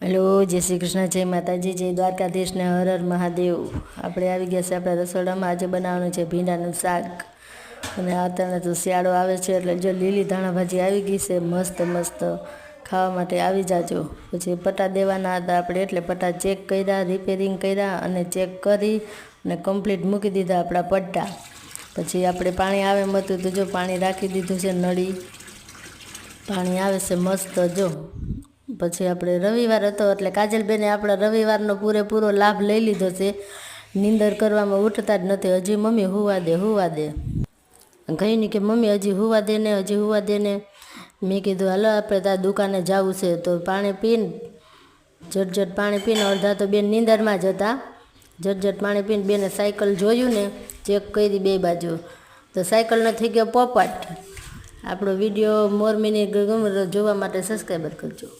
Hello जय श्री कृष्ण जय माताजी जय द्वारकाधीश ने हर हर महादेव। આપણે આવી ગયા છે આપણા રસોડામાં। આજે બનાવવાનું છે ભીંડાનું શાક અને અત્યારે તો શિયાળો આવે છે એટલે જો લીલી ધાણા ભાજી આવી ગઈ છે મસ્ત મસ્ત ખાવા માટે આવી જાજો। પછી પટા દેવાના હતા આપણે એટલે પટા ચેક કર્યા, રિપેરિંગ કર્યા અને ચેક કરી અને કમ્પ્લીટ મૂકી દીધા આપણા પટ્ટા। પછી આપણે પાણી આવે એમ હતું તો જો પાણી રાખી દીધું છે, નળી પાણી આવે છે મસ્ત જો। પછી આપણે રવિવાર હતો એટલે કાજલબેને આપણા રવિવારનો પૂરેપૂરો લાભ લઈ લીધો છે। નીંદર કરવામાં ઉઠતા જ નથી, હજી મમ્મી હુવા દે હુવા દે કહી નહીં કે મમ્મી હજી હુવા દે ને હજી હુવા દે ને। મેં કીધું હાલો આપણે ત્યાં દુકાને જવું છે તો પાણી પીને ઝટઝટ પાણી પીને અડધા તો બેન નીંદરમાં જ હતા। ઝટઝટ પાણી પીને બેને સાયકલ જોયું ને ચેક કરી બે બાજુ તો સાયકલનો થઈ ગયો પોપટ। આપણો વિડીયો મોર મિનિટ જોવા માટે સબસ્ક્રાઈબર કરજો।